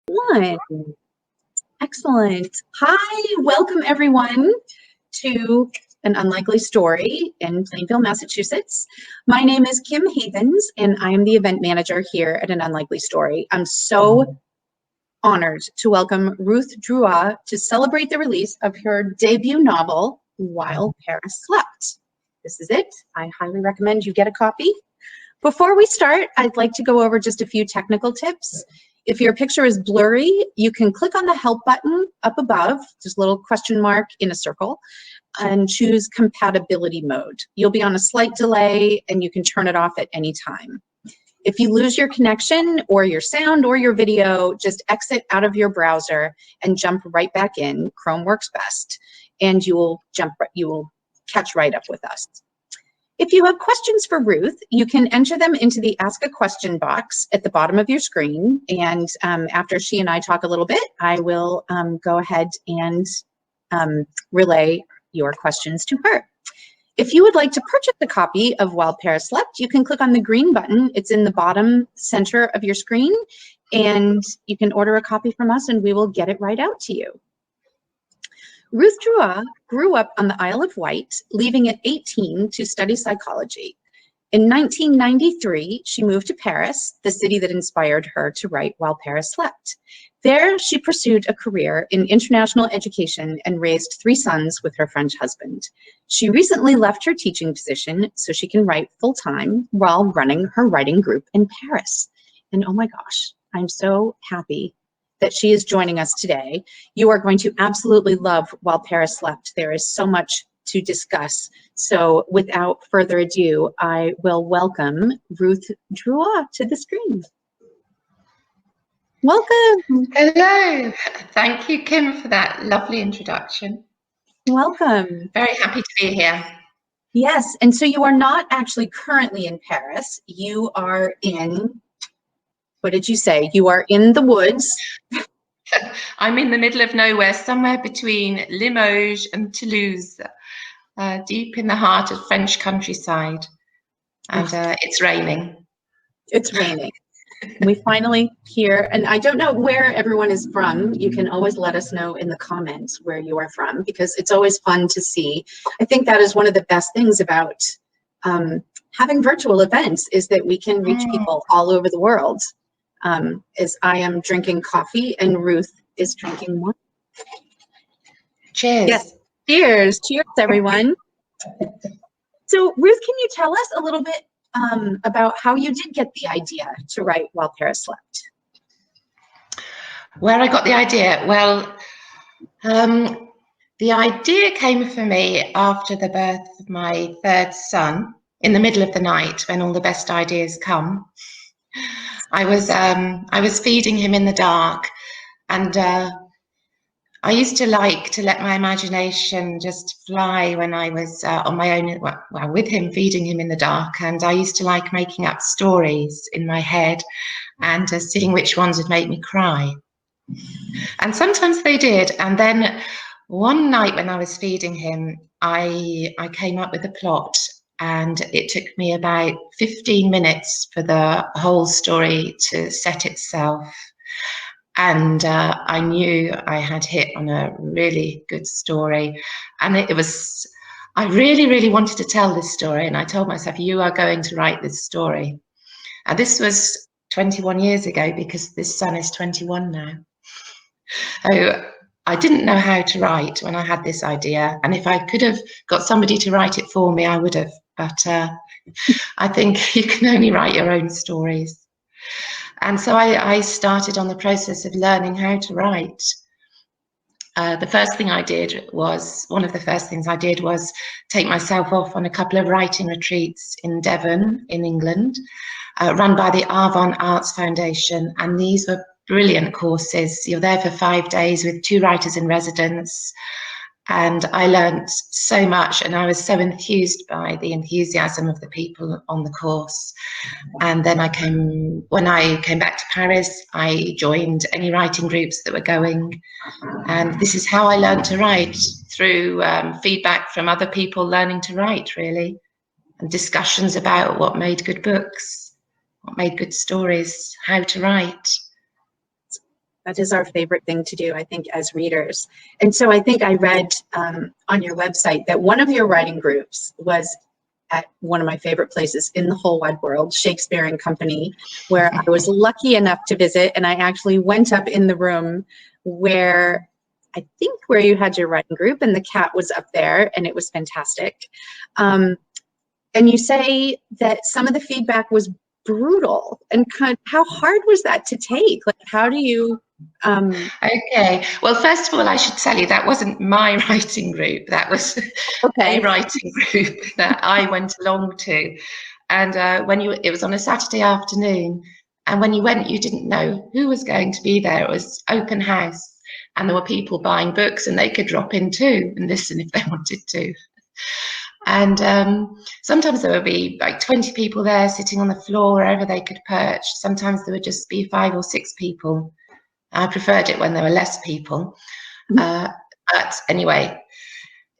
One. Excellent. Hi, welcome everyone to An Unlikely Story in Plainfield, Massachusetts. My name is Kim Havens, and I am the event manager here at An Unlikely Story. I'm so honored to welcome Ruth Druart to celebrate the release of her debut novel, While Paris Slept. This is it. I highly recommend you get a copy. Before we start, I'd like to go over just a few technical tips. If your picture is blurry, you can click on the help button up above, just a little question mark in a circle, and choose compatibility mode. You'll be on a slight delay and you can turn it off at any time. If you lose your connection or your sound or your video, just exit out of your browser and jump right back in. Chrome works best, and you will catch right up with us. If you have questions for Ruth, you can enter them into the Ask a Question box at the bottom of your screen. And after she and I talk a little bit, I will go ahead and relay your questions to her. If you would like to purchase a copy of While Paris Slept, you can click on the green button. It's in the bottom center of your screen, and you can order a copy from us and we will get it right out to you. Ruth Druart grew up on the Isle of Wight, leaving at 18 to study psychology. In 1993, she moved to Paris, the city that inspired her to write While Paris Slept. There, she pursued a career in international education and raised 3 sons with her French husband. She recently left her teaching position so she can write full-time while running her writing group in Paris. And oh my gosh, I'm so happy that she is joining us today. You are going to absolutely love While Paris Slept. There is so much to discuss. So without further ado, I will welcome Ruth Druart to the screen. Welcome. Hello. Thank you, Kim, for that lovely introduction. Welcome. Very happy to be here. Yes, and so you are not actually currently in Paris. You are in, what did you say? You are in the woods. I'm in the middle of nowhere, somewhere between Limoges and Toulouse, deep in the heart of French countryside. And it's raining. It's raining. We finally here, and I don't know where everyone is from. You can always let us know in the comments where you are from, because it's always fun to see. I think that is one of the best things about having virtual events, is that we can reach people all over the world. As I am drinking coffee and Ruth is drinking wine. Cheers. Yes, cheers. Cheers, everyone. So Ruth, can you tell us a little bit about how you did get the idea to write While Paris Slept? Where I got the idea? Well, the idea came for me after the birth of my 3rd son, in the middle of the night when all the best ideas come. I was feeding him in the dark, and I used to like to let my imagination just fly when I was on my own, well, with him, feeding him in the dark. And I used to like making up stories in my head and seeing which ones would make me cry. And sometimes they did. And then one night when I was feeding him, I came up with a plot, and it took me about 15 minutes for the whole story to set itself. And I knew I had hit on a really good story. And I really, really wanted to tell this story. And I told myself, you are going to write this story. And this was 21 years ago, because this son is 21 now. So I didn't know how to write when I had this idea. And if I could have got somebody to write it for me, I would have. But I think you can only write your own stories. And so I started on the process of learning how to write. One of the first things I did was take myself off on a couple of writing retreats in Devon, in England, run by the Avon Arts Foundation. And these were brilliant courses. You're there for 5 days with 2 writers in residence. And I learned so much, and I was so enthused by the enthusiasm of the people on the course. And then when I came back to Paris, I joined any writing groups that were going. And this is how I learned to write, through feedback from other people learning to write, really, and discussions about what made good books, what made good stories, how to write. That is our favorite thing to do, I think, as readers. And so I think I read on your website that one of your writing groups was at one of my favorite places in the whole wide world, Shakespeare and Company, where I was lucky enough to visit. And I actually went up in the room where you had your writing group, and the cat was up there, and it was fantastic. And you say that some of the feedback was brutal, and kind of, how hard was that to take? Like, how do you Okay, well, first of all, I should tell you that wasn't my writing group. That was a writing group that I went along to. And it was on a Saturday afternoon, and when you went, you didn't know who was going to be there. It was open house, and there were people buying books, and they could drop in too and listen if they wanted to. And sometimes there would be like 20 people there sitting on the floor wherever they could perch. Sometimes there would just be 5 or 6 people. I preferred it when there were less people. But anyway,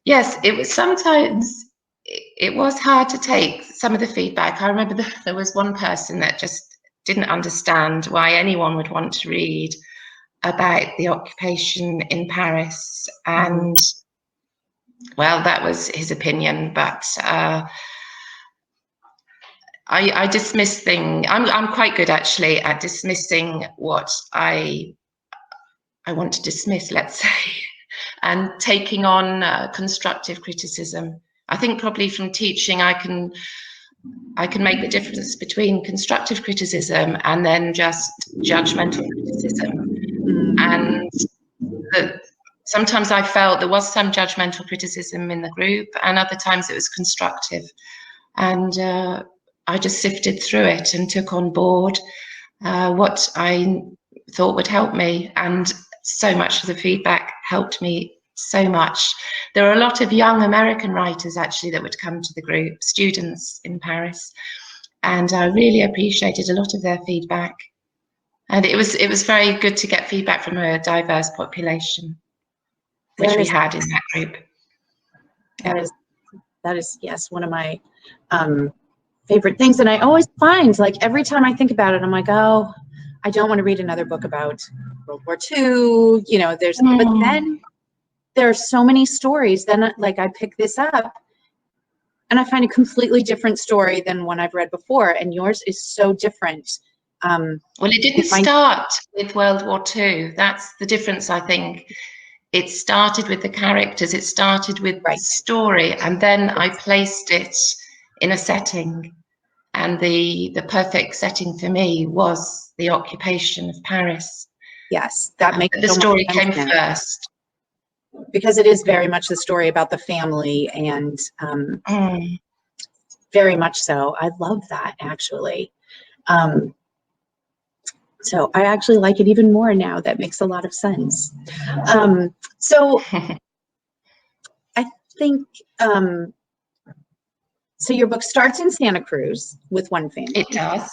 yes, it was sometimes, it was hard to take some of the feedback. I remember there was one person that just didn't understand why anyone would want to read about the occupation in Paris. And well, that was his opinion, but I dismiss things. I'm quite good actually at dismissing what I want to dismiss, let's say, and taking on constructive criticism. I think probably from teaching I can make the difference between constructive criticism and then just judgmental criticism. And sometimes I felt there was some judgmental criticism in the group, and other times it was constructive. And I just sifted through it and took on board what I thought would help me. And so much of the feedback helped me so much. There were a lot of young American writers actually that would come to the group, students in Paris, and I really appreciated a lot of their feedback. And it was very good to get feedback from a diverse population, which we had in that group. That is yes, one of my favorite things. And I always find, like, every time I think about it, I'm like, oh, I don't want to read another book about World War II, you know, but then there are so many stories, then like I pick this up and I find a completely different story than one I've read before, and yours is so different. Well, it didn't start with World War II. That's the difference, I think. It started with the characters, it started with the story, and then I placed it in a setting. And the perfect setting for me was the occupation of Paris. Yes, that makes the story came first. Because it is very much the story about the family, and very much so. I love that, actually. So I actually like it even more now. That makes a lot of sense. So I think, so your book starts in Santa Cruz with one family. It does.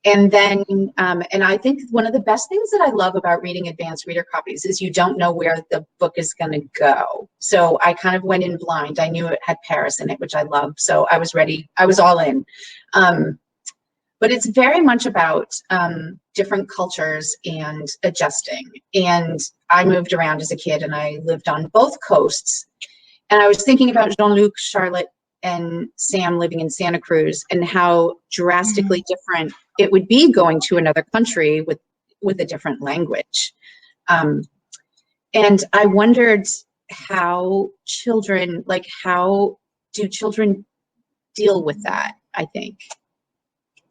And then, and I think one of the best things that I love about reading advanced reader copies is you don't know where the book is going to go. So I kind of went in blind. I knew it had Paris in it, which I love. So I was ready. I was all in. But it's very much about different cultures and adjusting. And I moved around as a kid, and I lived on both coasts. And I was thinking about Jean-Luc, Charlotte, and Sam living in Santa Cruz, and how drastically different it would be going to another country with a different language. And I wondered how children, like, how do children deal with that, I think.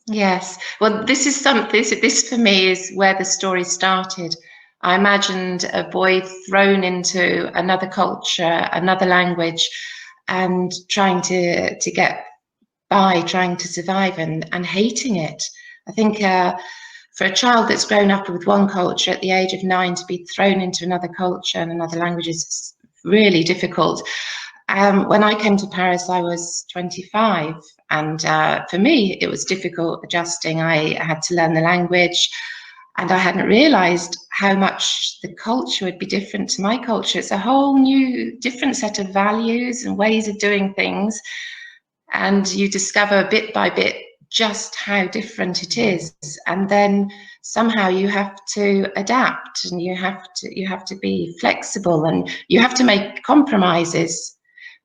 Yes, well, this is something, this for me is where the story started. I imagined a boy thrown into another culture, another language, and trying to get by, trying to survive, and hating it. I think for a child that's grown up with one culture at the age of 9 to be thrown into another culture and another language is really difficult. When I came to Paris, I was 25, and for me, it was difficult adjusting. I had to learn the language, and I hadn't realized how much the culture would be different to my culture. It's a whole new, different set of values and ways of doing things, and you discover bit by bit just how different it is, and then somehow you have to adapt, and you have to be flexible, and you have to make compromises,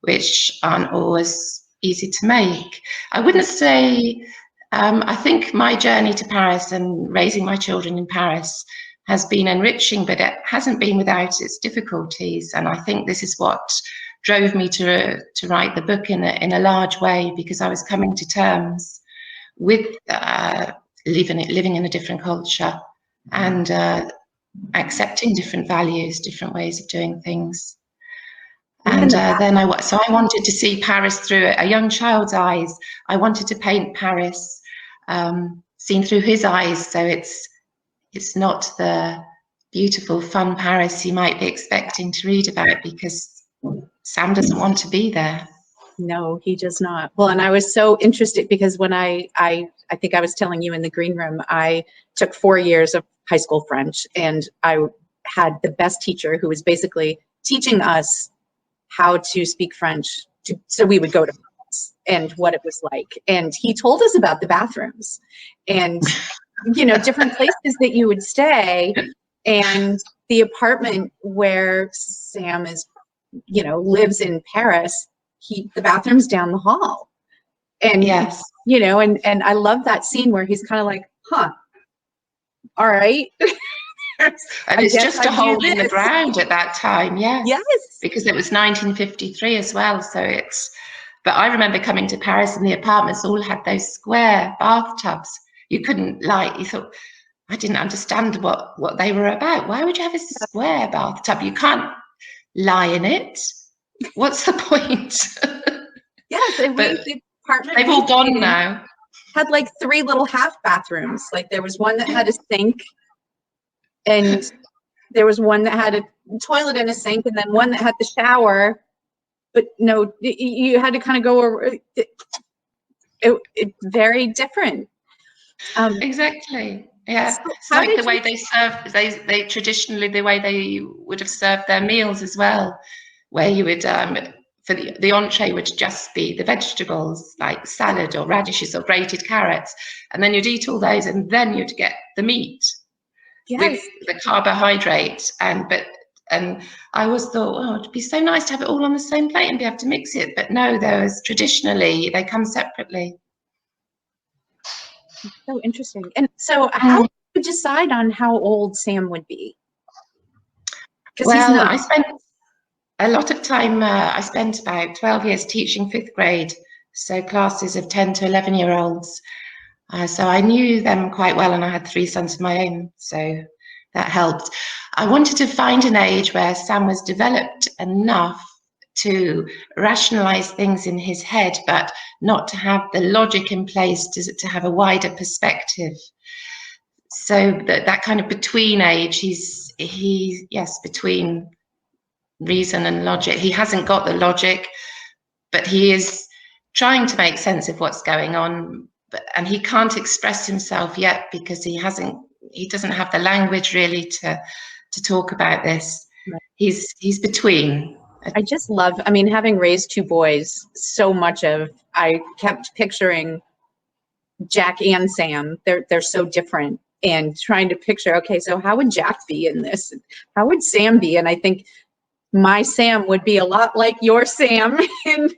which aren't always easy to make. I wouldn't say, I think my journey to Paris and raising my children in Paris has been enriching, but it hasn't been without its difficulties. And I think this is what drove me to write the book in a large way, because I was coming to terms with living in a different culture, and accepting different values, different ways of doing things. And then I wanted to see Paris through a young child's eyes. I wanted to paint Paris seen through his eyes, so it's not the beautiful, fun Paris you might be expecting to read about, because Sam doesn't want to be there. No, he does not. Well, and I was so interested because when I think I was telling you in the green room, I took 4 years of high school French, and I had the best teacher who was basically teaching us how to speak French. So we would go to France and what it was like. And he told us about the bathrooms and, you know, different places that you would stay, and the apartment where Sam is, you know, lives in Paris. The bathroom's down the hall, and yes, you know, and I love that scene where he's kind of like, huh, all right. And it's just a hole in the ground at that time. Yes, because it was 1953 as well, so but I remember coming to Paris and the apartments all had those square bathtubs. You couldn't you thought, I didn't understand what they were about. Why would you have a square bathtub? You can't lie in it. What's the point? Yes, the apartment they've all gone now. Had like 3 little half bathrooms. Like there was one that had a sink, and there was one that had a toilet and a sink, and then one that had the shower. But no, you had to kind of go over. It's very different. Exactly. Yeah, so it's like the way they serve. They traditionally, the way they would have served their meals as well, where you would for the entree would just be the vegetables like salad or radishes or grated carrots, and then you'd eat all those, and then you'd get the meat with the carbohydrate. And I always thought, oh, it'd be so nice to have it all on the same plate and be able to mix it, but no, traditionally they come separately. So interesting. And so how did you decide on how old Sam would be? Well, I spent a lot of time, I spent about 12 years teaching 5th grade, so classes of 10 to 11-year-olds. So I knew them quite well, and I had 3 sons of my own, so that helped. I wanted to find an age where Sam was developed enough to rationalize things in his head, but not to have the logic in place to have a wider perspective. So that kind of between age, he's between reason and logic. He hasn't got the logic, but he is trying to make sense of what's going on, and he can't express himself yet because he doesn't have the language really to talk about this. Right. He's between. I just love, I mean, having raised 2 boys, so much of, I kept picturing Jack and Sam. They're so different, and trying to picture, okay, so how would Jack be in this? How would Sam be? And I think my Sam would be a lot like your Sam in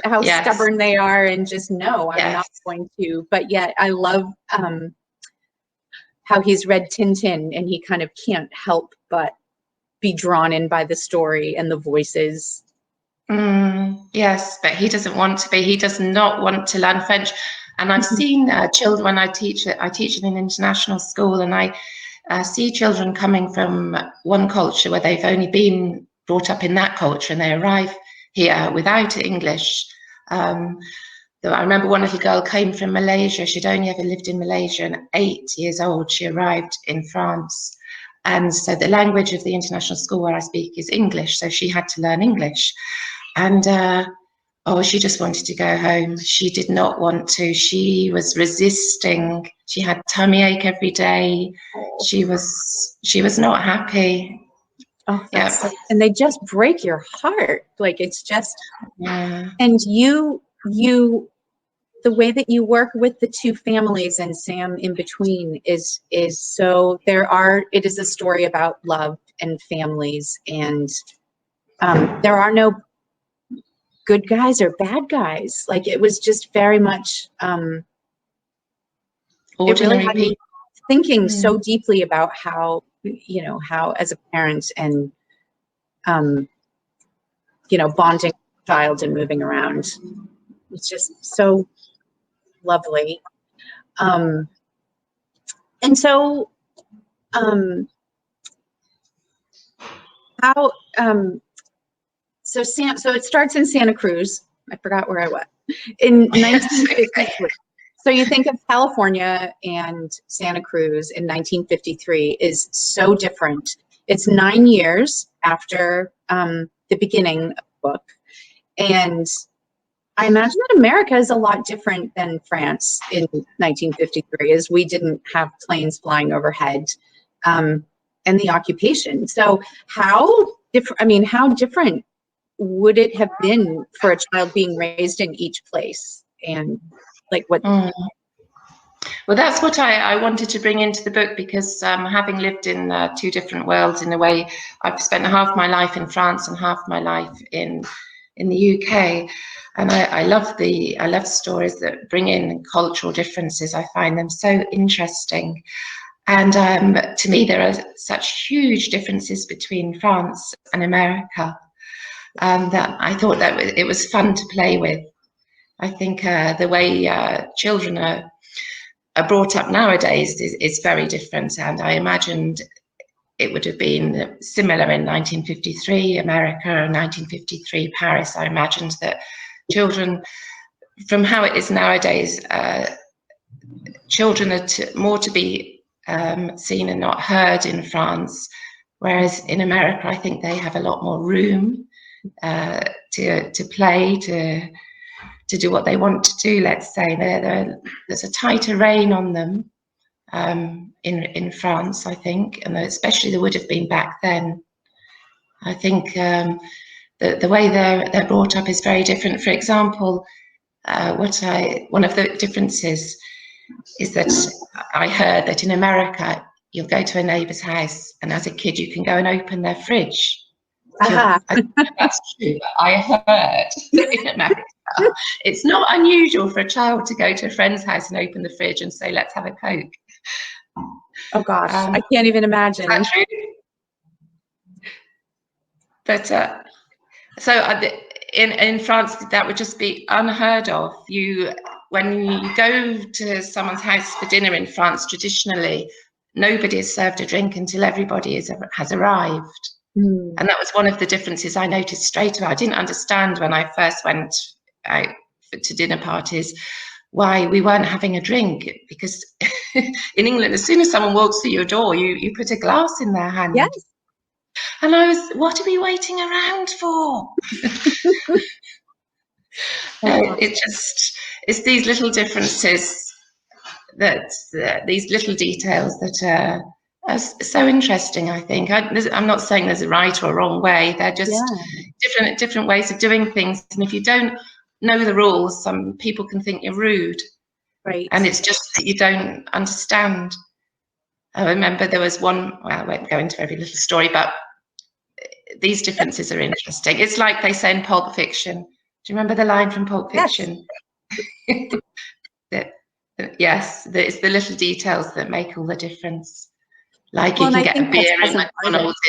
how stubborn they are, and just, no, I'm not going to. But yet I love how he's read Tintin, and he kind of can't help but be drawn in by the story and the voices. Yes, but he doesn't want to be. He does not want to learn French. And I've seen children when I teach in an international school, and I see children coming from one culture where they've only been brought up in that culture, and they arrive here without English. I remember one little girl came from Malaysia. She'd only ever lived in Malaysia, and 8 years old, she arrived in France. And so the language of the international school where I speak is English, so she had to learn English. And she just wanted to go home. She did not want to. She was resisting. She had tummy ache every day. She was not happy. Oh, and they just break your heart. Like, it's just, and you the way that you work with the two families and Sam in between is so it is a story about love and families, and there are no good guys or bad guys. Like, it was just very much it really had me thinking so deeply about how, you know, how as a parent and you know, bonding with a child and moving around. It's just so lovely. And so how so it starts in Santa Cruz. I forgot where I was. In 1953. So you think of California and Santa Cruz in 1953 is so different. It's 9 years after the beginning of the book. And I imagine that America is a lot different than France in 1953, as we didn't have planes flying overhead and the occupation. So how different would it have been for a child being raised in each place? And like what? Well, that's what I wanted to bring into the book, because having lived in two different worlds, in a way, I've spent half my life in France and half my life in the UK, and I love stories that bring in cultural differences. I find them so interesting, and to me, there are such huge differences between France and America that I thought that it was fun to play with. I think the way children are brought up nowadays is very different, and I imagined it would have been similar in 1953 America or 1953 Paris. I imagined that children, from how it is nowadays, children are more to be seen and not heard in France, whereas in America I think they have a lot more room to play, to do what they want to do. Let's say there's a tighter rein on them in France, I think, and especially there would have been back then. I think the way they're brought up is very different. For example, one of the differences is that I heard that in America you'll go to a neighbour's house, and as a kid you can go and open their fridge. I think that's true. I heard in America it's not unusual for a child to go to a friend's house and open the fridge and say, let's have a Coke. Oh gosh, I can't even imagine. Is that true? But so in France, that would just be unheard of. When you go to someone's house for dinner in France, traditionally, nobody is served a drink until everybody has arrived. And that was one of the differences I noticed straight away. I didn't understand when I first went out to dinner parties why we weren't having a drink, because in England, as soon as someone walks through your door, you put a glass in their hand. Yes. And what are we waiting around for? It's these little differences, these little details that are so interesting, I think. I'm not saying there's a right or a wrong way. They're just different ways of doing things. And if you don't know the rules, some people can think you're rude. Right. And it's just that you don't understand. I remember there was one, well, I won't go into every little story, but these differences are interesting. It's like they say in Pulp Fiction. Do you remember the line from Pulp Fiction? Yes. It's the little details that make all the difference. Like you can get a beer in McDonald's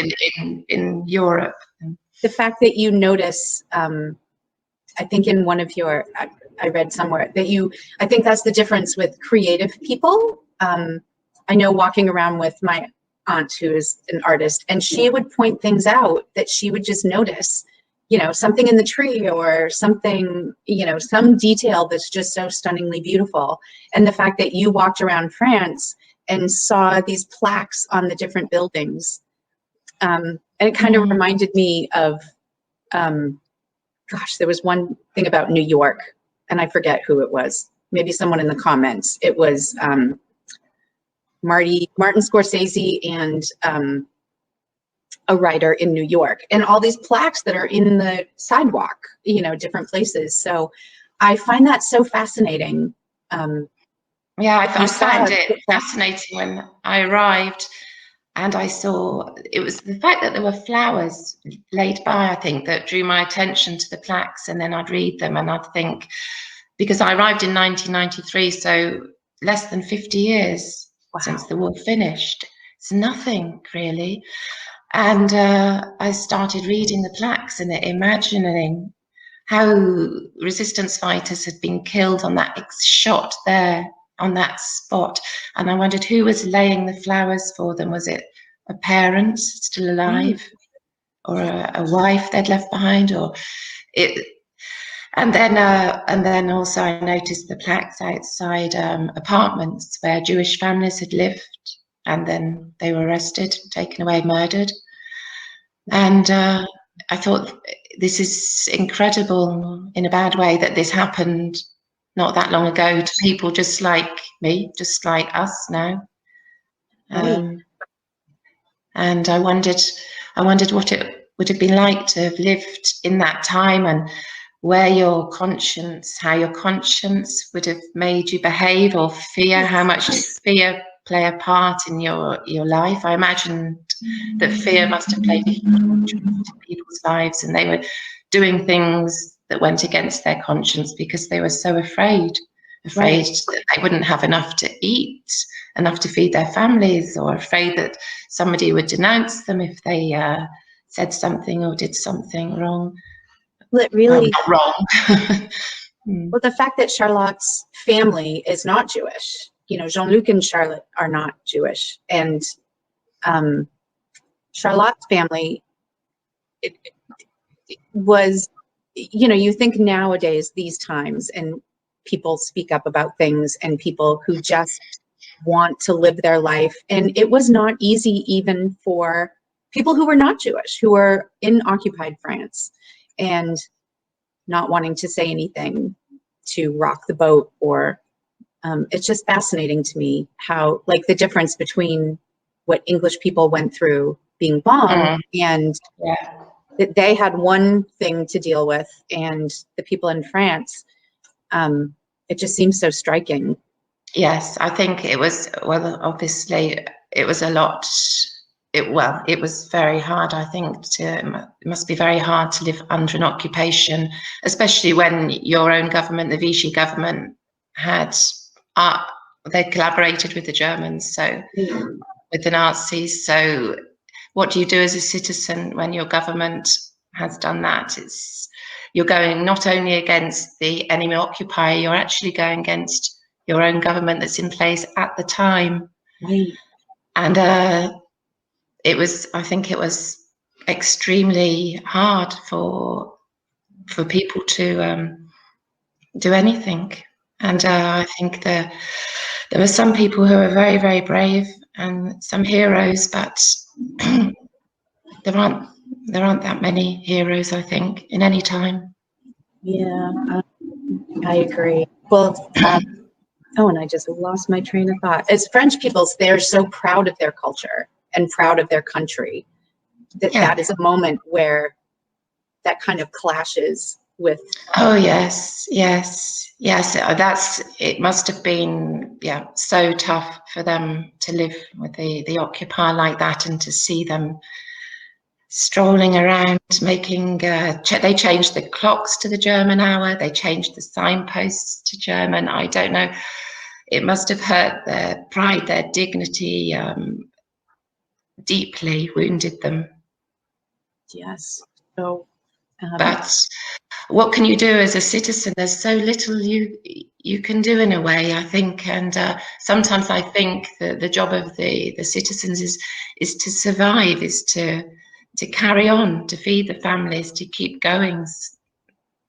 in Europe. The fact that you notice, I think in one of your, I read somewhere that I think that's the difference with creative people. I know walking around with my aunt, who is an artist, and she would point things out that she would just notice, you know, something in the tree or something, you know, some detail that's just so stunningly beautiful. And the fact that you walked around France and saw these plaques on the different buildings. And it kind of reminded me of, gosh, there was one thing about New York, and I forget who it was. Maybe someone in the comments. It was Martin Scorsese and a writer in New York, and all these plaques that are in the sidewalk, you know, different places. So I find that so fascinating. Yeah, I found it fascinating when I arrived and I saw, it was the fact that there were flowers laid by, I think, that drew my attention to the plaques. And then I'd read them and I'd think, because I arrived in 1993, so less than 50 years since the war finished. It's nothing really. And I started reading the plaques and imagining how resistance fighters had been killed on that shot there on that spot. And I wondered who was laying the flowers for them. Was it a parent still alive, or a wife they'd left behind, or it? And then also I noticed the plaques outside apartments where Jewish families had lived, and then they were arrested, taken away, murdered. And I thought, this is incredible in a bad way that this happened not that long ago to people just like me, just like us now. And I wondered what it would have been like to have lived in that time, and how your conscience would have made you behave, or fear. How much did fear play a part in your life? I imagined that fear must have played a huge part in people's lives, and they were doing things that went against their conscience because they were so afraid that they wouldn't have enough to eat, enough to feed their families, or afraid that somebody would denounce them if they said something or did something wrong. Well, it really, not wrong. Well, the fact that Charlotte's family is not Jewish, Jean-Luc and Charlotte are not Jewish, and Charlotte's family, it was, you think nowadays, these times, and people speak up about things, and people who just want to live their life, and it was not easy even for people who were not Jewish, who were in occupied France, and not wanting to say anything to rock the boat, or it's just fascinating to me how, like, the difference between what English people went through being bombed and that they had one thing to deal with, and the people in France, it just seems so striking. Yes, I think it was, well, obviously it was a lot. It was very hard, I think. It must be very hard to live under an occupation, especially when your own government, the Vichy government, they collaborated with the Germans, so with the Nazis. So what do you do as a citizen when your government has done that? You're going not only against the enemy occupier, you're actually going against your own government that's in place at the time. And I think it was extremely hard for people to do anything. And I think there were some people who were very, very brave, and some heroes, but there aren't that many heroes, I think, in any time. Yeah, I agree. Well, and I just lost my train of thought. As French peoples, they're so proud of their culture and proud of their country. That is a moment where that kind of clashes with. Oh yes. It must have been so tough for them to live with the occupier like that, and to see them strolling around, making. They changed the clocks to the German hour. They changed the signposts to German. I don't know. It must have hurt their pride, their dignity, deeply wounded them. Yes. So. But what can you do as a citizen? There's so little you can do, in a way, I think. And sometimes I think the job of the citizens is to survive, is to carry on, to feed the families, to keep going.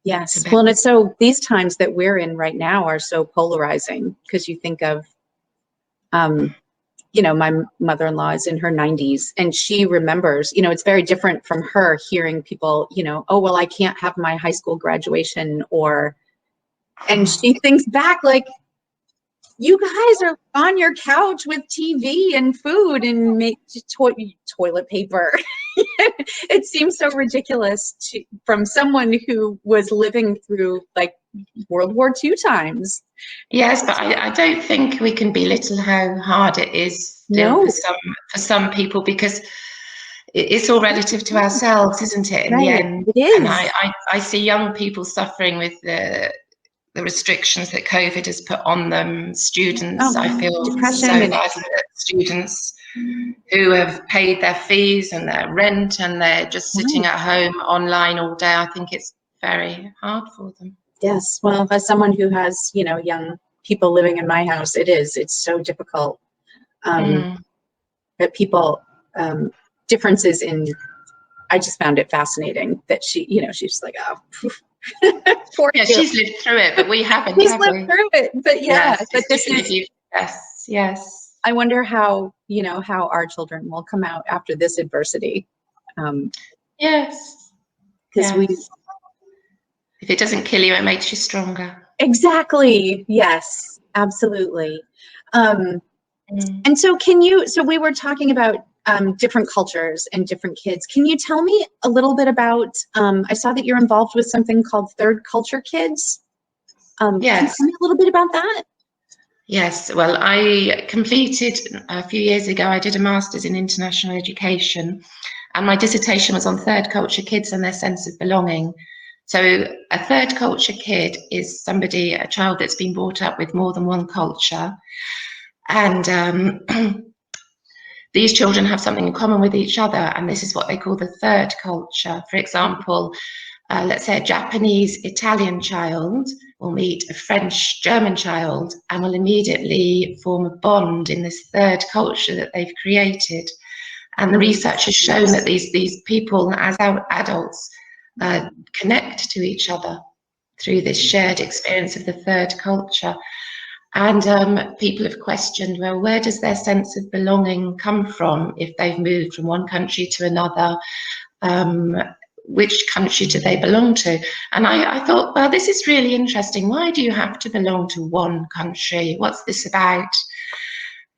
Yes. Well, and it's so, these times that we're in right now are so polarizing, because you think of, my mother-in-law is in her 90s, and she remembers, it's very different from her hearing people, oh, well, I can't have my high school graduation, and she thinks back, like, you guys are on your couch with TV and food and make toilet paper. It seems so ridiculous from someone who was living through, like, World War II times. Yes, but I don't think we can belittle how hard it is No. for some people, because it's all relative to ourselves, isn't it, in the end? It is. And I see young people suffering with the restrictions that COVID has put on them. Students, I feel depression so and badly that students who have paid their fees and their rent and they're just sitting at home online all day. I think it's very hard for them. Yes, well, as someone who has, young people living in my house, it's so difficult. That people, differences in, I just found it fascinating that she's like, oh, poor yeah, she's lived through it, but we haven't. She's lived through it, but yes, but this is, yes. I wonder how, how our children will come out after this adversity. Yes. Because if it doesn't kill you, it makes you stronger. Exactly. Yes, absolutely. And so we were talking about different cultures and different kids. Can you tell me a little bit about, I saw that you're involved with something called Third Culture Kids. Yes. Can you tell me a little bit about that? Yes, well, I completed a few years ago, I did a master's in international education, and my dissertation was on third culture kids and their sense of belonging. So a third culture kid is a child that's been brought up with more than one culture. And these children have something in common with each other, and this is what they call the third culture. For example, let's say a Japanese Italian child will meet a French German child and will immediately form a bond in this third culture that they've created. And the research has shown that these people, as adults, connect to each other through this shared experience of the third culture. And people have questioned, well, where does their sense of belonging come from if they've moved from one country to another? Which country do they belong to? And I thought, well, this is really interesting. Why do you have to belong to one country? What's this about?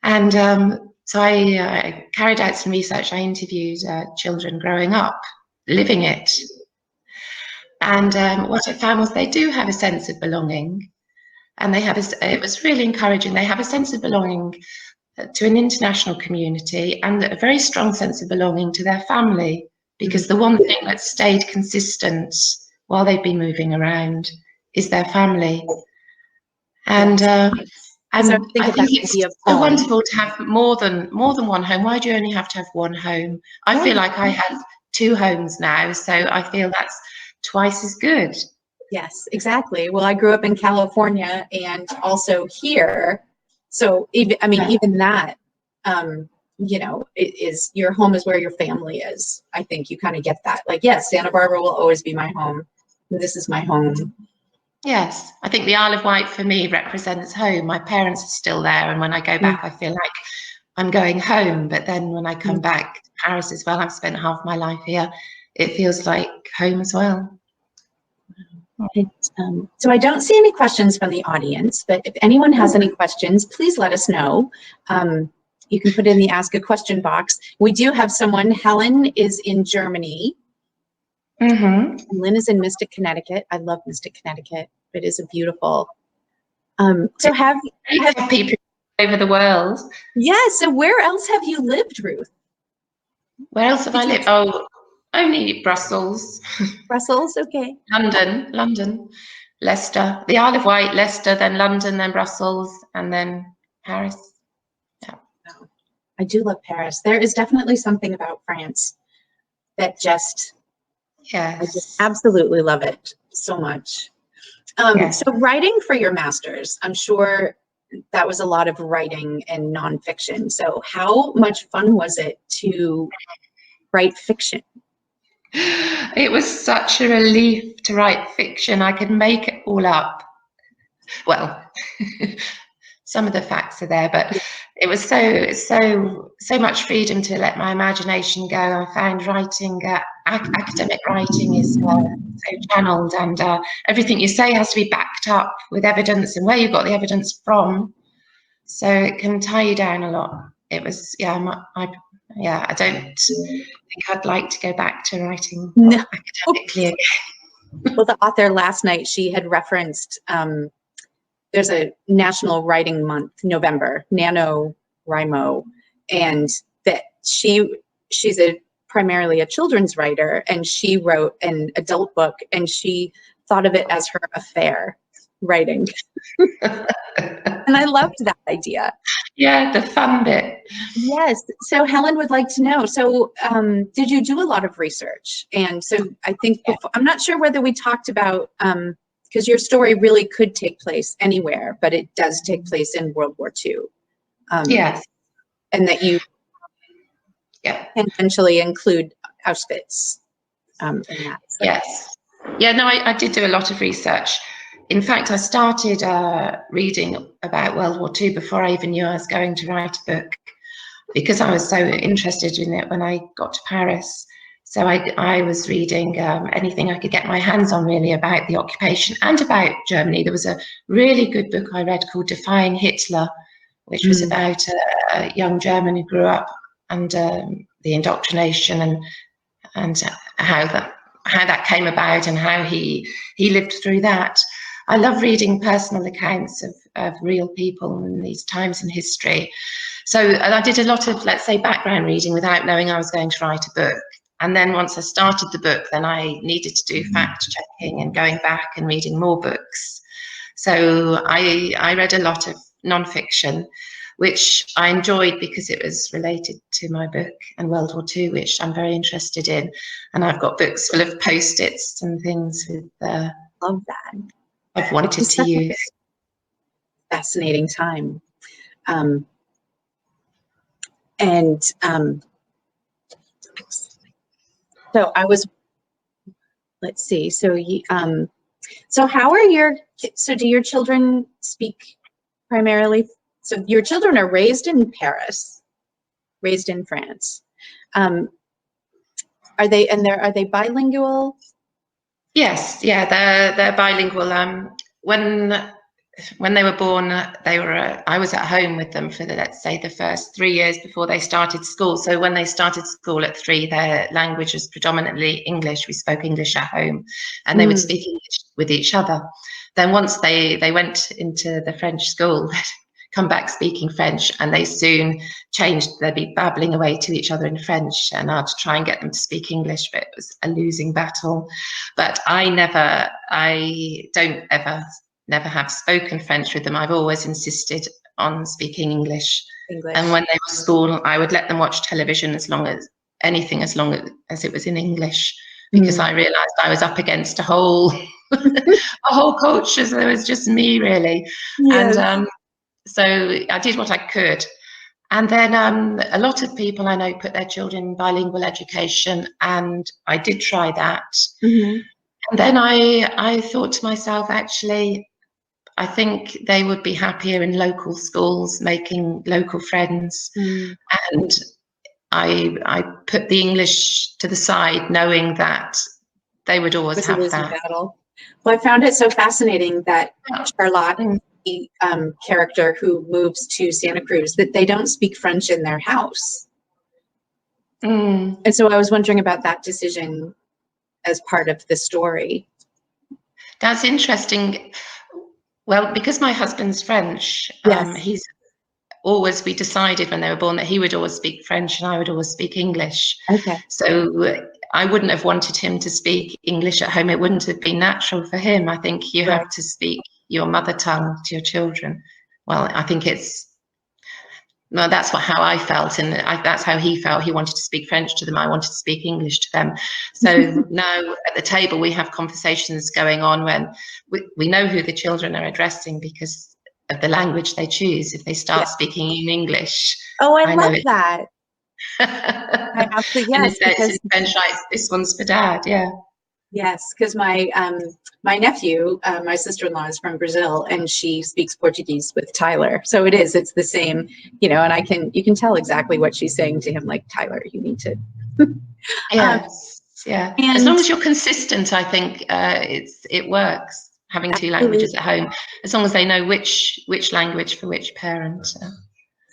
And so I carried out some research. I interviewed children growing up, living it. And what I found was they do have a sense of belonging. And it was really encouraging. They have a sense of belonging to an international community and a very strong sense of belonging to their family, because the one thing that stayed consistent while they've been moving around is their family. And I think it's so wonderful to have more than one home. Why do you only have to have one home? I feel like I have two homes now, so I feel that's twice as good. Yes, exactly. Well, I grew up in California and also here. So even that, it is, your home is where your family is. I think you kind of get that. Like, yes, Santa Barbara will always be my home. This is my home. Yes, I think the Isle of Wight for me represents home. My parents are still there, and when I go back, I feel like I'm going home. But then when I come back to Paris as well, I've spent half my life here, it feels like home as well. So I don't see any questions from the audience, but if anyone has any questions, please let us know. You can put in the ask a question box. We do have someone. Helen is in Germany. And Lynn is in Mystic, Connecticut. I love Mystic, Connecticut. It is a beautiful. So have people over the world. Yeah. So where else have you lived, Ruth? Where else have I lived? Oh, only Brussels. Brussels, okay. London, Leicester, the Isle of Wight, Leicester, then London, then Brussels, and then Paris. Yeah. I do love Paris. There is definitely something about France that just, I just absolutely love it so much. So writing for your master's, I'm sure that was a lot of writing and nonfiction. So how much fun was it to write fiction? It was such a relief to write fiction. I could make it all up. Well, some of the facts are there, but it was so much freedom to let my imagination go. I found writing, academic writing is so channeled, and everything you say has to be backed up with evidence and where you got the evidence from. So it can tie you down a lot. It was, I don't think I'd like to go back to writing academically again. Well, the author last night, she had referenced, there's a National Writing Month, November, NaNoWriMo, and that she's primarily a children's writer, and she wrote an adult book, and she thought of it as her affair writing. And I loved that idea. Yeah, the fun bit. Yes. So Helen would like to know, so did you do a lot of research? And so I think, I'm not sure whether we talked about, because your story really could take place anywhere, but it does take place in World War II. Yes. And that you can eventually include Auschwitz in that. So. Yes. Yeah, no, I did do a lot of research. In fact, I started reading about World War II before I even knew I was going to write a book, because I was so interested in it when I got to Paris. So I was reading anything I could get my hands on, really, about the occupation and about Germany. There was a really good book I read called Defying Hitler, which was about a young German who grew up under the indoctrination and how that came about and how he lived through that. I love reading personal accounts of real people in these times in history. So I did a lot of, let's say, background reading without knowing I was going to write a book. And then once I started the book, then I needed to do fact checking and going back and reading more books. So I read a lot of nonfiction, which I enjoyed because it was related to my book and World War II, which I'm very interested in. And I've got books full of Post-its and things with love that. I've wanted to use. Fascinating time. So I was, let's see, so how are do your children speak primarily, so your children are raised in Paris, raised in France. Are they bilingual? Yes, yeah, they're bilingual. When they were born, I was at home with them for let's say the first 3 years before they started school. So when they started school at 3, their language was predominantly English. We spoke English at home, and they would speak English with each other. Then once they went into the French school, come back speaking French, and they soon changed. They'd be babbling away to each other in French, and I'd try and get them to speak English, but it was a losing battle. But I don't ever have spoken French with them. I've always insisted on speaking English. And when they were school, I would let them watch television as long as it was in English, because I realized I was up against a whole culture. So there was just me, really. Yes. And so I did what I could. And then a lot of people I know put their children in bilingual education, and I did try that. And then I thought to myself, actually, I think they would be happier in local schools, making local friends. And I put the English to the side, knowing that they would always have that battle. Well, I found it so fascinating that Charlotte, the character who moves to Santa Cruz, that they don't speak French in their house. And so I was wondering about that decision as part of the story. That's interesting. Well, because my husband's French, we decided when they were born that he would always speak French and I would always speak English. Okay. So I wouldn't have wanted him to speak English at home. It wouldn't have been natural for him. I think you have to speak your mother tongue to your children. Well, I think that's how I felt, and that's how he felt. He wanted to speak French to them. I wanted to speak English to them. So now at the table we have conversations going on when we know who the children are addressing because of the language they choose. If they start speaking in English, I love that. I absolutely, yes. And if it's in French, this one's for Dad. Yeah. Yes, because my nephew, my sister-in-law is from Brazil, and she speaks Portuguese with Tyler. So it's the same, and you can tell exactly what she's saying to him, like, Tyler, you need to. Yes, yeah. And as long as you're consistent, I think it works, having two languages at home, as long as they know which language for which parent.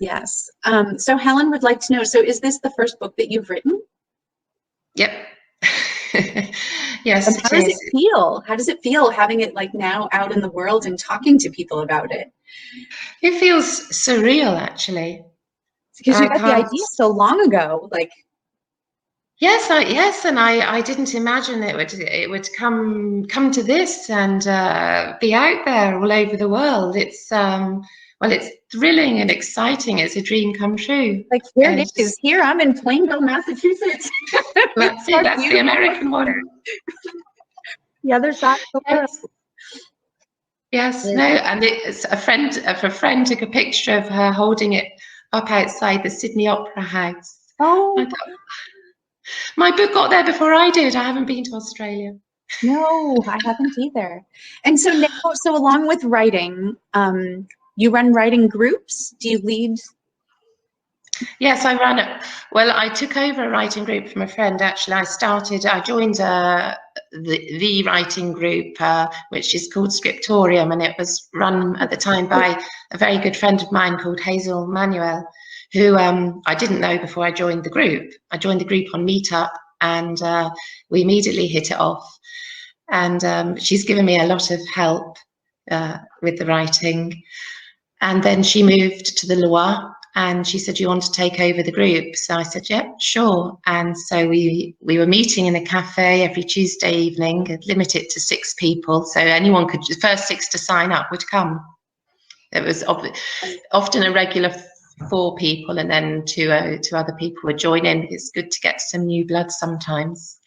Yes. So Helen would like to know, so is this the first book that you've written? Yep. Yes, And how it does it is. feel? How does it feel having it like now out in the world and talking to people about it? It feels surreal, actually. Because you I got the can't. idea so long ago, like. Yes, and I didn't imagine it would come to this and be out there all over the world. It's well, it's thrilling and exciting. It's a dream come true. Like, here it And is. Here I'm in Plainville, Massachusetts. that's Our it. That's the beautiful American one. the other side of the world. Yes. Yes. No. And it's a friend took a picture of her holding it up outside the Sydney Opera House. Oh, I thought, my book got there before I did. I haven't been to Australia. no, I haven't either. And so now, so along with writing, you run writing groups? Do you lead? Yes, I ran it. Well, I took over a writing group from a friend. Actually, I joined the writing group, which is called Scriptorium, and it was run at the time by a very good friend of mine called Hazel Manuel, who I didn't know before I joined the group. I joined the group on Meetup, and we immediately hit it off. And she's given me a lot of help with the writing. And then she moved to the Loire, and she said, "You want to take over the group?" So I said, "Yep, sure." And so we were meeting in a cafe every Tuesday evening, limited to 6 people. So anyone could, the first 6 to sign up would come. It was often a regular 4 people, and then two other people would join in. It's good to get some new blood sometimes.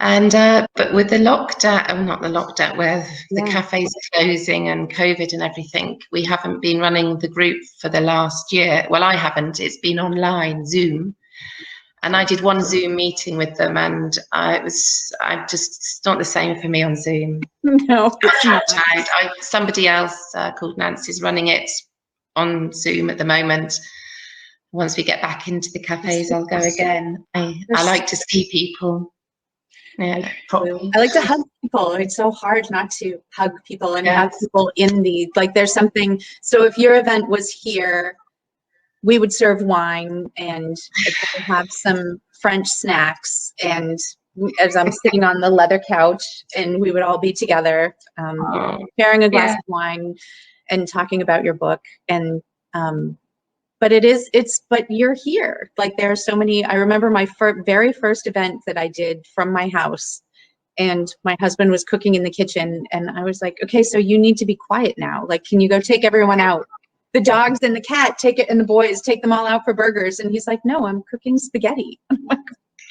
And but with the lockdown, not the lockdown, where the cafes are closing and COVID and everything, we haven't been running the group for the last year. Well, I haven't. It's been online, Zoom. And I did one Zoom meeting with them, and it's not the same for me on Zoom. No, it's not. Somebody else called Nancy's running it on Zoom at the moment. Once we get back into the cafes, I'll go again. I like to see people. Yeah, I like to hug people. It's so hard not to hug people and have people in the, like, there's something. So if your event was here, we would serve wine and have some French snacks. And as I'm sitting on the leather couch, and we would all be together, sharing a glass of wine and talking about your book. And but you're here. Like, there are so many. I remember my very first event that I did from my house, and my husband was cooking in the kitchen, and I was like, "Okay, so you need to be quiet now. Like, can you go take everyone out? The dogs and the cat, take it, and the boys, take them all out for burgers." And he's like, "No, I'm cooking spaghetti." I'm like,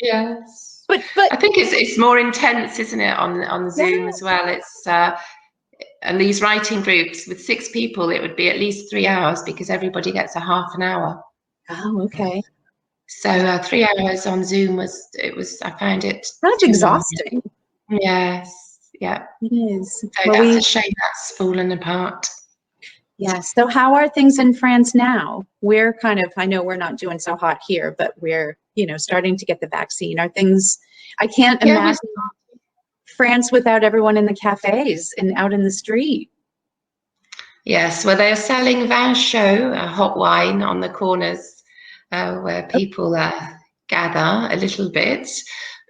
yes. But I think it's more intense, isn't it, on Zoom as well? It's and these writing groups with 6 people, it would be at least 3 hours because everybody gets a half an hour. Oh, okay. So 3 hours on Zoom I found it That's exhausting. Long. Yes, yeah. It is. So that's a shame that's fallen apart. Yes. So how are things in France now? We're I know we're not doing so hot here, but we're, starting to get the vaccine. Are things, I can't imagine France without everyone in the cafes and out in the street. Yes, well, they're selling vin chaud, hot wine, on the corners where people gather a little bit.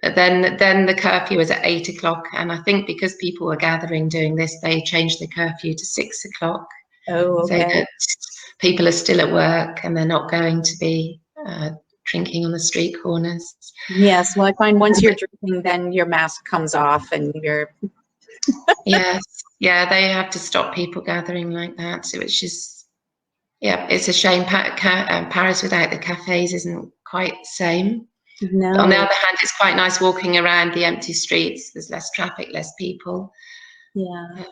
But then the curfew was at 8 o'clock, and I think because people were gathering doing this, they changed the curfew to 6 o'clock. Oh, okay. So that people are still at work and they're not going to be drinking on the street corners. Yes, well, I find once you're drinking, then your mask comes off and you're... Yes, yeah, they have to stop people gathering like that. So it's just, it's a shame. Paris without the cafes isn't quite the same. No. But on the other hand, it's quite nice walking around the empty streets. There's less traffic, less people. Yeah.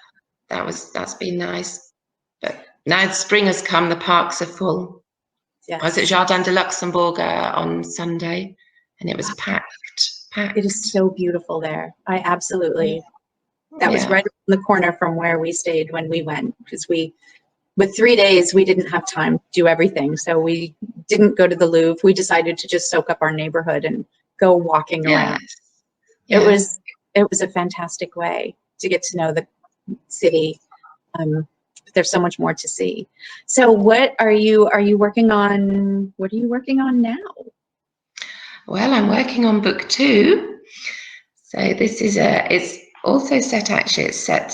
That's been nice. But now spring has come, the parks are full. Yes. I was at Jardin de Luxembourg on Sunday, and it was packed. It is so beautiful there. I absolutely, that was right in the corner from where we stayed when we went, because with 3 days, we didn't have time to do everything. So we didn't go to the Louvre. We decided to just soak up our neighborhood and go walking around. Yes. It was a fantastic way to get to know the city. There's so much more to see. So what are you working on? What are you working on now? Well, I'm working on book 2. So this is it's also set, actually, it's set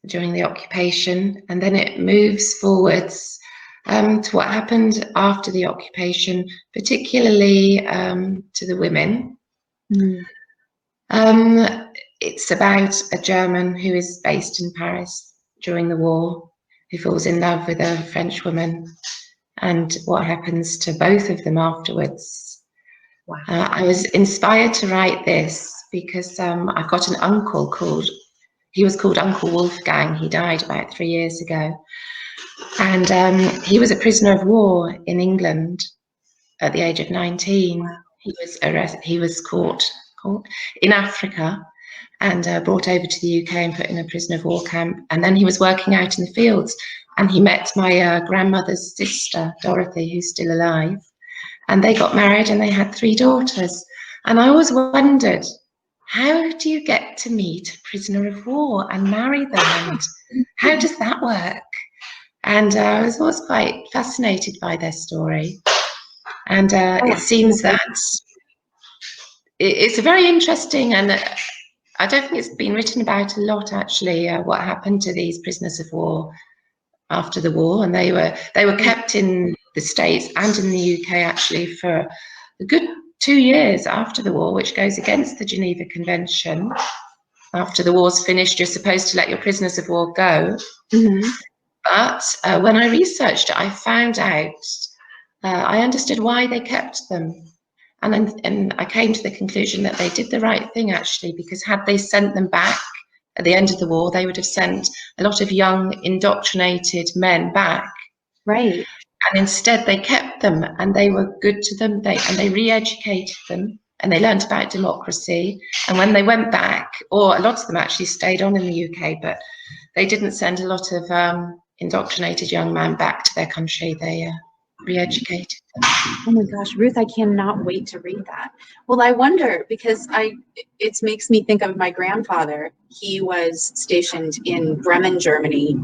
during the occupation, and then it moves forwards to what happened after the occupation, particularly to the women. It's about a German who is based in Paris during the war, who falls in love with a French woman, and what happens to both of them afterwards. Wow. I was inspired to write this because I've got an uncle he was called Uncle Wolfgang. He died about 3 years ago. And he was a prisoner of war in England at the age of 19. Wow. He was caught in Africa and brought over to the UK and put in a prisoner of war camp. And then he was working out in the fields, and he met my grandmother's sister, Dorothy, who's still alive. And they got married and they had 3 daughters. And I always wondered, how do you get to meet a prisoner of war and marry them? And how does that work? And I was always quite fascinated by their story. And it seems that it's very interesting, and I don't think it's been written about a lot, actually, what happened to these prisoners of war after the war. And they were kept in the States and in the UK, actually, for a good 2 years after the war, which goes against the Geneva Convention. After the war's finished, you're supposed to let your prisoners of war go. Mm-hmm. But when I researched it, I found out, I understood why they kept them. And I came to the conclusion that they did the right thing, actually, because had they sent them back at the end of the war, they would have sent a lot of young, indoctrinated men back. Right. And instead they kept them, and they were good to them. They re-educated them, and they learned about democracy. And when they went back, or a lot of them actually stayed on in the UK, but they didn't send a lot of indoctrinated young men back to their country. They re-educated them. Oh my gosh, Ruth, I cannot wait to read that. Well, I wonder, because it makes me think of my grandfather. He was stationed in Bremen, Germany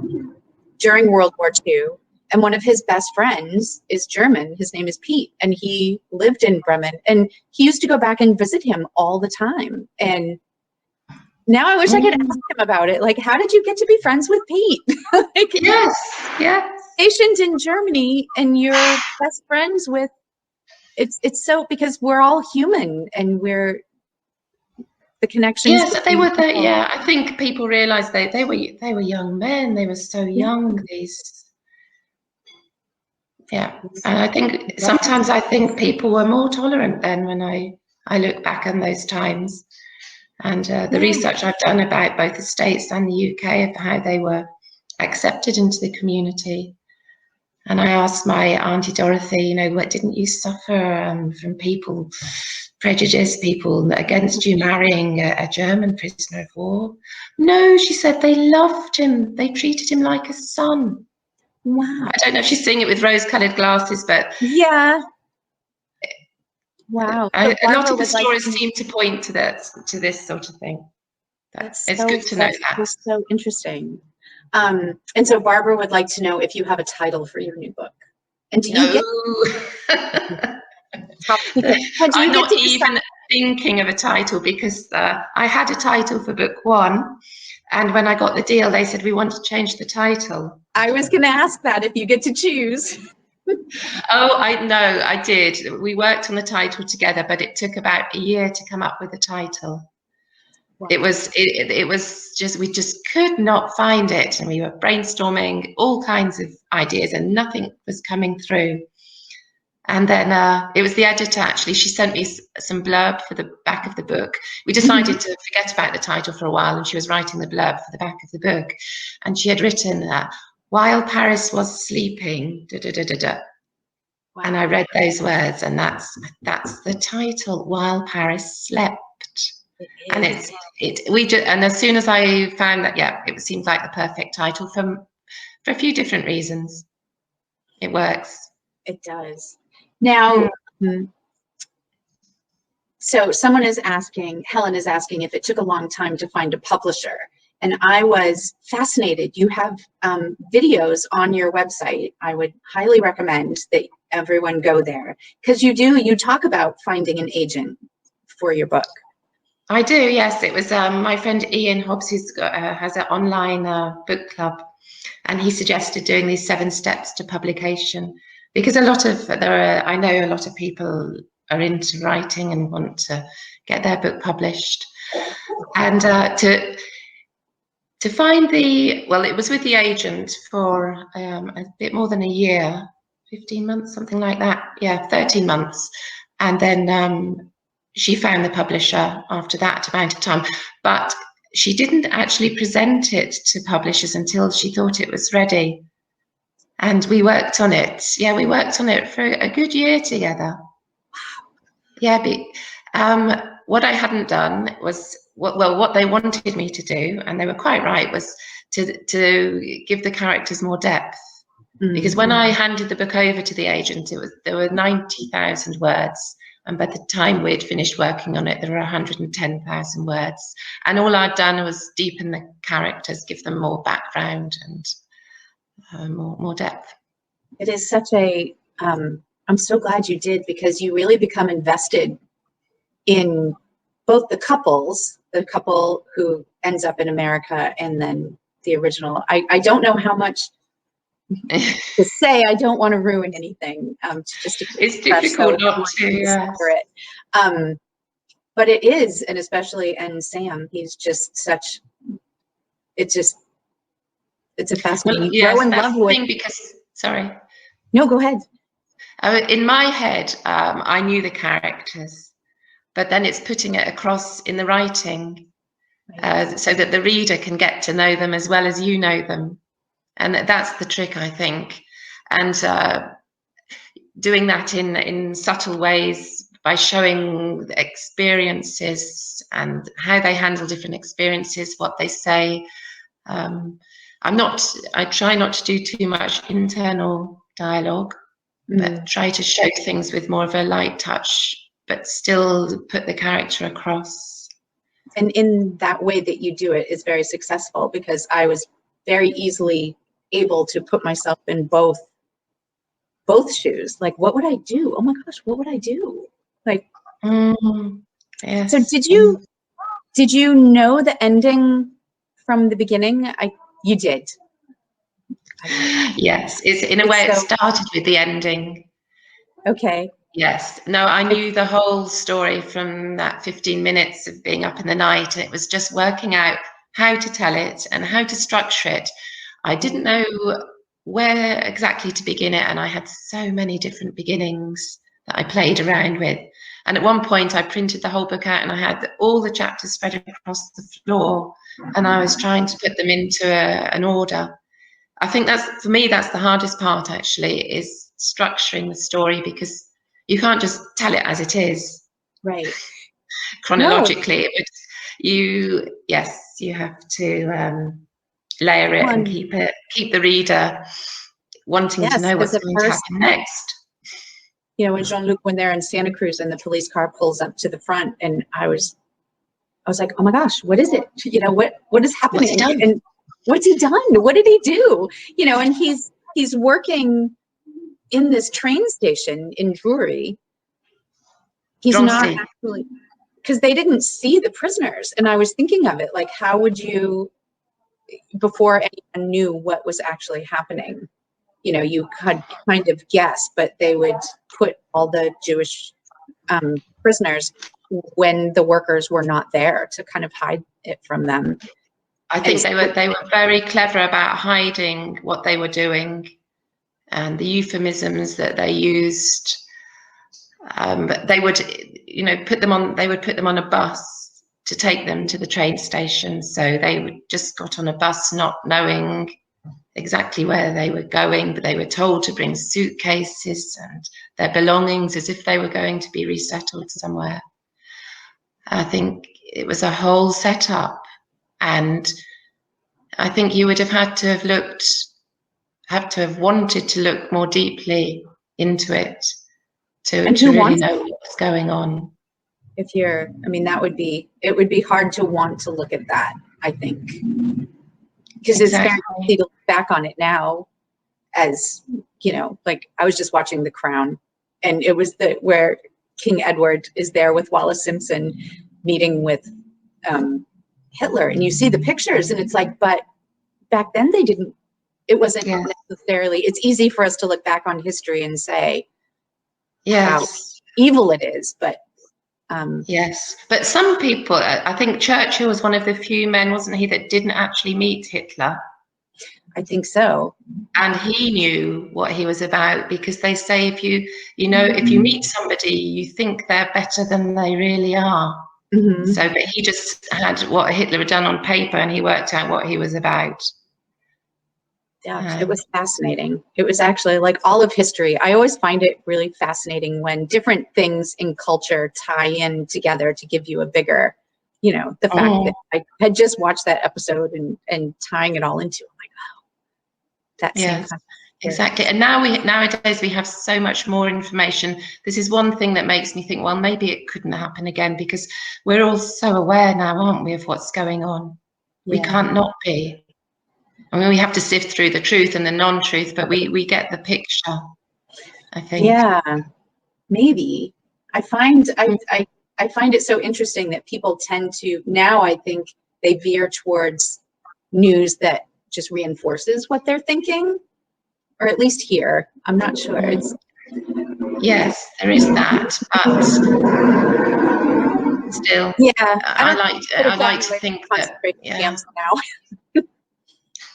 during World War II. And one of his best friends is German. His name is Pete, and he lived in Bremen. And he used to go back and visit him all the time. And now I wish I could ask him about it. Like, how did you get to be friends with Pete? Like, yes. Stationed in Germany, and you're best friends with. It's so, because we're all human, and we're the connections. Yes, they were there. Yeah, I think people realised they were young men. They were so young. Yeah, and I think sometimes people were more tolerant then when I look back on those times. And the research I've done about both the States and the UK of how they were accepted into the community. And I asked my Auntie Dorothy, what didn't you suffer from prejudice, people against you marrying a German prisoner of war? No, she said, they loved him. They treated him like a son. Wow. I don't know if she's seeing it with rose-coloured glasses, but yeah. Wow. A lot of the stories seem to point to this sort of thing. It's good to know that. That's so interesting. And so Barbara would like to know if you have a title for your new book. And do you I'm not even thinking of a title, because I had a title for book 1, and when I got the deal, they said, we want to change the title. I was going to ask that, if you get to choose. Oh, I did. We worked on the title together, but it took about a year to come up with a title. Wow. It was just, we just could not find it, and we were brainstorming all kinds of ideas, and nothing was coming through. And then it was the editor, actually. She sent me some blurb for the back of the book. We decided to forget about the title for a while, and she was writing the blurb for the back of the book, and she had written while Paris was sleeping, da, da, da, da, da. Wow. And I read those words, and that's the title, While Paris Slept. And and as soon as I found that, it seemed like the perfect title for a few different reasons. It works. It does. Now, so Helen is asking if it took a long time to find a publisher. And I was fascinated. You have videos on your website. I would highly recommend that everyone go there, because you talk about finding an agent for your book. I do, yes. It was my friend Ian Hobbs, who's has an online book club, and he suggested doing these 7 steps to publication, because I know a lot of people are into writing and want to get their book published, and to find it was with the agent for a bit more than a year, 15 months, something like that. Yeah, 13 months. And then she found the publisher after that amount of time. But she didn't actually present it to publishers until she thought it was ready. And we worked on it. Yeah, we worked on it for a good year together. Yeah, but what I hadn't done was what they wanted me to do, and they were quite right, was to give the characters more depth. Because when I handed the book over to the agent, there were 90,000 words, and by the time we'd finished working on it, there were 110,000 words. And all I'd done was deepen the characters, give them more background and more depth. It is such a, I'm so glad you did, because you really become invested in both the couple who ends up in America, and then the original. I don't know how much to say. I don't want to ruin anything. It's difficult not to. Separate. But it is, and especially, and Sam, he's just such. It's a fascinating. Well, yes, that's the thing, because sorry. No, go ahead. In my head, I knew the characters, but then it's putting it across in the writing, so that the reader can get to know them as well as you know them. And that's the trick, I think. And doing that in subtle ways, by showing the experiences and how they handle different experiences, what they say. I try not to do too much internal dialogue, but try to show things with more of a light touch, but still put the character across. And in that way that you do it is very successful, because I was very easily able to put myself in both shoes. Like, what would I do? Oh my gosh, what would I do? Like, yes. So did you know the ending from the beginning? You did. Yes, it's in a way it started with the ending. Okay. Yes. No, I knew the whole story from that 15 minutes of being up in the night, and it was just working out how to tell it and how to structure it. I didn't know where exactly to begin it, and I had so many different beginnings that I played around with. And at one point I printed the whole book out, and I had all the chapters spread across the floor, and I was trying to put them into an order. I think for me, that's the hardest part, actually, is structuring the story, because you can't just tell it as it is. Right. Chronologically. No. You have to layer it and keep the reader wanting to know what's going to happen next. You know, when Jean-Luc, when they're in Santa Cruz and the police car pulls up to the front, and I was like, oh my gosh, what is it? You know, what is happening? What's he done? And what's he done? What did he do? You know, and he's working in this train station in Drury. He's not actually, because they didn't see the prisoners. And I was thinking of it, like, how would you, before anyone knew what was actually happening, you know, you could kind of guess, but they would put all the Jewish prisoners when the workers were not there, to kind of hide it from them. I think they were very clever about hiding what they were doing and the euphemisms that they used. But they would, put them on a bus to take them to the train station. So they just got on a bus not knowing exactly where they were going, but they were told to bring suitcases and their belongings as if they were going to be resettled somewhere. I think it was a whole setup, and I think you would have had to have wanted to look more deeply into it to really know what was going on. It would be hard to want to look at that, I think, because it's very easy to look back on it now as, like, I was just watching The Crown, and it was where King Edward is there with Wallace Simpson meeting with Hitler, and you see the pictures, and it's like, but back then they didn't, it wasn't necessarily, it's easy for us to look back on history and say how evil it is, but yes, but some people, I think Churchill was one of the few men, wasn't he, that didn't actually meet Hitler. I think so. And he knew what he was about, because they say if you meet somebody, you think they're better than they really are. Mm-hmm. So, but he just had what Hitler had done on paper, and he worked out what he was about. Yeah, it was fascinating. It was actually, like, all of history. I always find it really fascinating when different things in culture tie in together to give you a bigger, the fact that I had just watched that episode and tying it all into, I'm like, oh, that same kind of exactly. And nowadays we have so much more information. This is one thing that makes me think, well, maybe it couldn't happen again, because we're all so aware now, aren't we, of what's going on? We can't not be. I mean, we have to sift through the truth and the non-truth, but we get the picture, I think. Yeah, maybe. I find it so interesting that people tend to, now I think they veer towards news that just reinforces what they're thinking, or at least here. I'm not sure. Yes, there is that, but still, I like to think that camps now.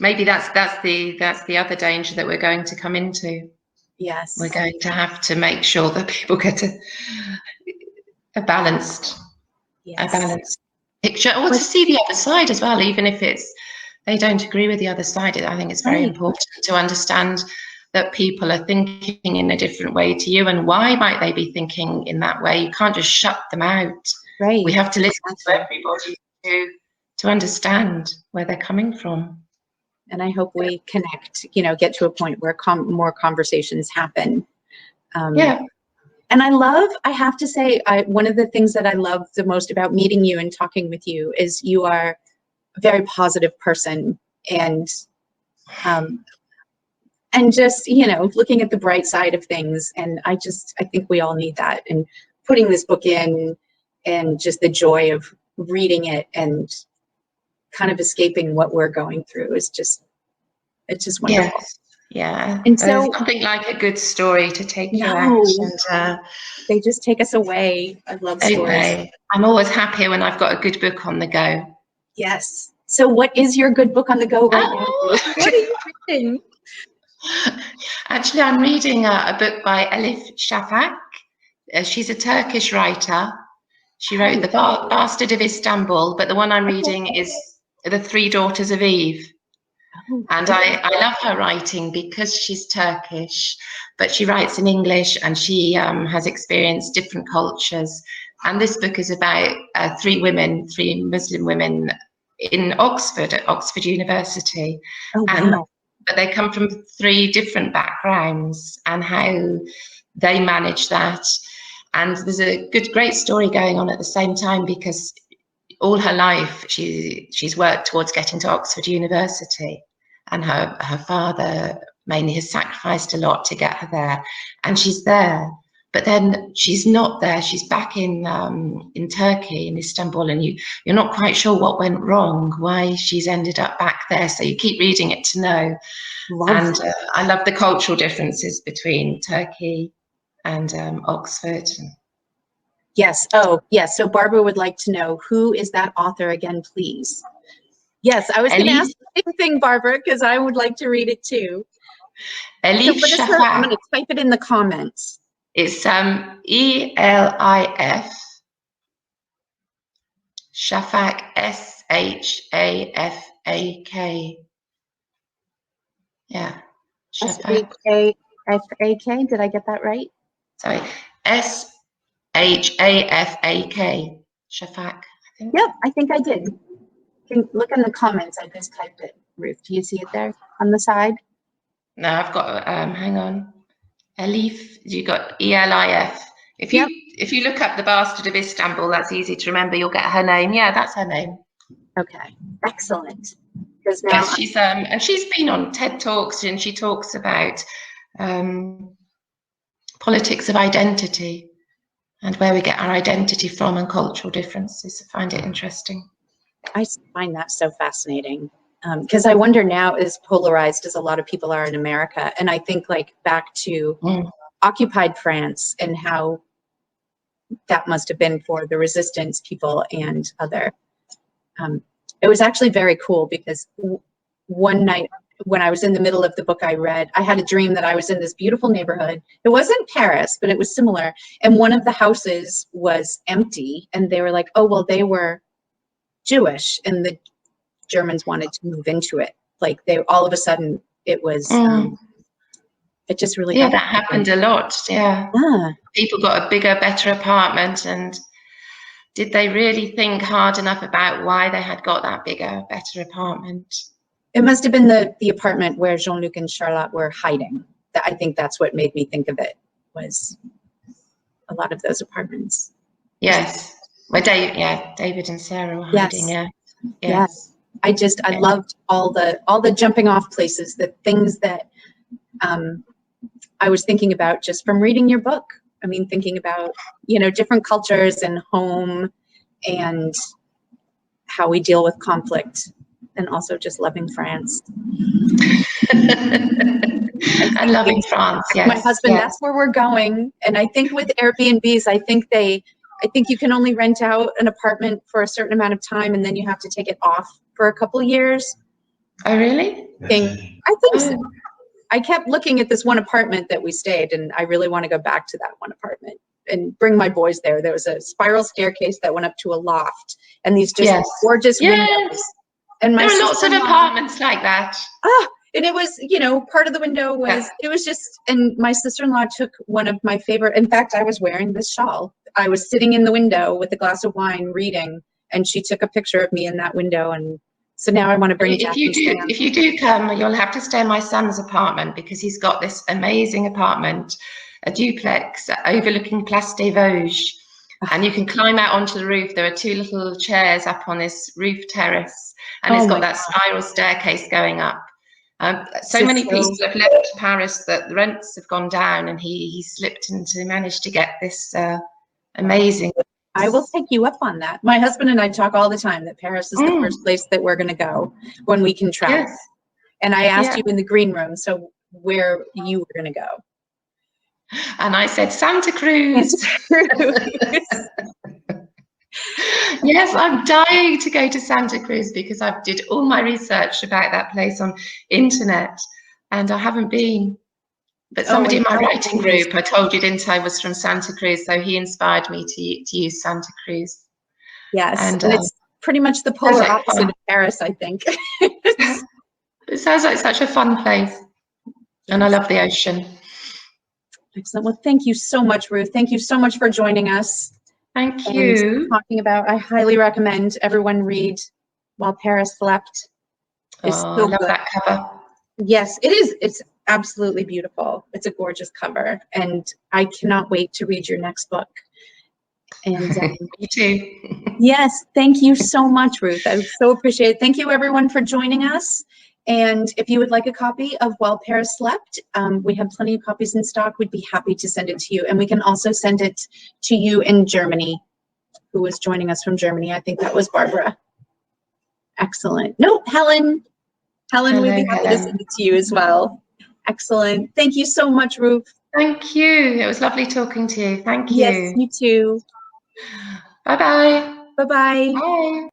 Maybe that's the other danger that we're going to come into. Yes, we're going to have to make sure that people get a balanced picture, or to see the other side as well, even if they don't agree with the other side. I think it's very important to understand that people are thinking in a different way to you, and why might they be thinking in that way. You can't just shut them out. Right. We have to listen to everybody to understand where they're coming from. And I hope we connect, get to a point where more conversations happen. And I have to say, one of the things that I love the most about meeting you and talking with you is you are a very positive person, and just, looking at the bright side of things. And I think we all need that. And putting this book in, and just the joy of reading it and kind of escaping what we're going through it's just wonderful. Yeah. And so there's nothing like a good story to take you out, and they just take us away. I love stories. I'm always happier when I've got a good book on the go. Yes. So what is your good book on the go right now? What are you reading? Actually, I'm reading a book by Elif Shafak. She's a Turkish writer. She wrote The Bastard of Istanbul, but the one I'm reading is The Three Daughters of Eve. And I love her writing because she's Turkish, but she writes in English, and she has experienced different cultures. And this book is about three Muslim women in Oxford, at Oxford University. Oh, wow. But they come from three different backgrounds, and how they manage that. And there's a great story going on at the same time, because all her life she's worked towards getting to Oxford University, and her father mainly has sacrificed a lot to get her there, and she's there. But then she's not there. She's back in Turkey, in Istanbul, and you're not quite sure what went wrong, why she's ended up back there. So you keep reading it to know. I love the cultural differences between Turkey and Oxford. Yes. Oh, yes. So Barbara would like to know, who is that author again, please? Yes, I was going to ask the same thing, Barbara, because I would like to read it too. Elif Shafak. I'm going to type it in the comments. It's ELIF Shafak, SHAFAK. Yeah. SHAFAK. Did I get that right? Sorry. SHAFAK. Shafak, I think. Yep, I think I did. You can look in the comments. I just typed it. Ruth, do you see it there on the side? No, I've got, hang on. Elif, you got ELIF. If you look up The Bastard of Istanbul, that's easy to remember. You'll get her name. Yeah, that's her name. Okay, excellent. Because now she's been on TED Talks, and she talks about politics of identity, and where we get our identity from and cultural differences. I find it interesting. I find that so fascinating, because I wonder now, as polarized as a lot of people are in America, and I think like back to occupied France and how that must have been for the resistance people and other. It was actually very cool because one night when I was in the middle of the book I read, I had a dream that I was in this beautiful neighborhood. It wasn't Paris, but it was similar. And one of the houses was empty, and they were like, oh, well, they were Jewish and the Germans wanted to move into it. Like they, all of a sudden it was, it just really that happened a lot. Yeah. People got a bigger, better apartment, and did they really think hard enough about why they had got that bigger, better apartment? It must have been the apartment where Jean-Luc and Charlotte were hiding. I think that's what made me think of it, was a lot of those apartments. Yes. Where David and Sarah were hiding. Yes. I loved all the jumping off places, the things that I was thinking about just from reading your book. I mean, thinking about, different cultures and home and how we deal with conflict, and also just loving France. And loving France, yes. My husband, that's where we're going. And I think with Airbnbs, I think you can only rent out an apartment for a certain amount of time, and then you have to take it off for a couple of years. Oh, really? I think so. I kept looking at this one apartment that we stayed, and I really want to go back to that one apartment and bring my boys there. There was a spiral staircase that went up to a loft, and these just gorgeous windows. And there are lots of apartments like that. And it was, part of the window was, it was just, and my sister-in-law took one of my favorite, in fact, I was wearing this shawl. I was sitting in the window with a glass of wine reading, and she took a picture of me in that window. And so now I want to bring if you do come, you'll have to stay in my son's apartment, because he's got this amazing apartment, a duplex overlooking Place des Vosges. And you can climb out onto the roof. There are 2 little chairs up on this roof terrace, and it's got that spiral staircase going up. So many people have left Paris that the rents have gone down, and he slipped into, managed to get this amazing. I will take you up on that. My husband and I talk all the time that Paris is the first place that we're going to go when we can travel. Yes. And I asked you in the green room, so where you were going to go. And I said, Santa Cruz. Yes, I'm dying to go to Santa Cruz, because I did all my research about that place on internet, and I haven't been. But somebody in my writing group, I told you, didn't I, was from Santa Cruz, so he inspired me to use Santa Cruz. Yes, and it's pretty much the polar opposite of Paris, I think. It sounds like such a fun place, and I love the ocean. Excellent. Well, thank you so much, Ruth. Thank you so much for joining us. Thank you. Talking about, I highly recommend everyone read While Paris Slept. I love that cover. Yes, it is. It's absolutely beautiful. It's a gorgeous cover, and I cannot wait to read your next book. And me too. Yes, thank you so much, Ruth. I so appreciate it. Thank you, everyone, for joining us. And if you would like a copy of While Paris Slept, we have plenty of copies in stock. We'd be happy to send it to you. And we can also send it to you in Germany, who was joining us from Germany. I think that was Barbara. Excellent. No, Helen. Helen, we'd be happy to send it to you as well. Excellent. Thank you so much, Ruth. Thank you. It was lovely talking to you. Thank you. Yes, you too. Bye-bye. Bye-bye. Bye.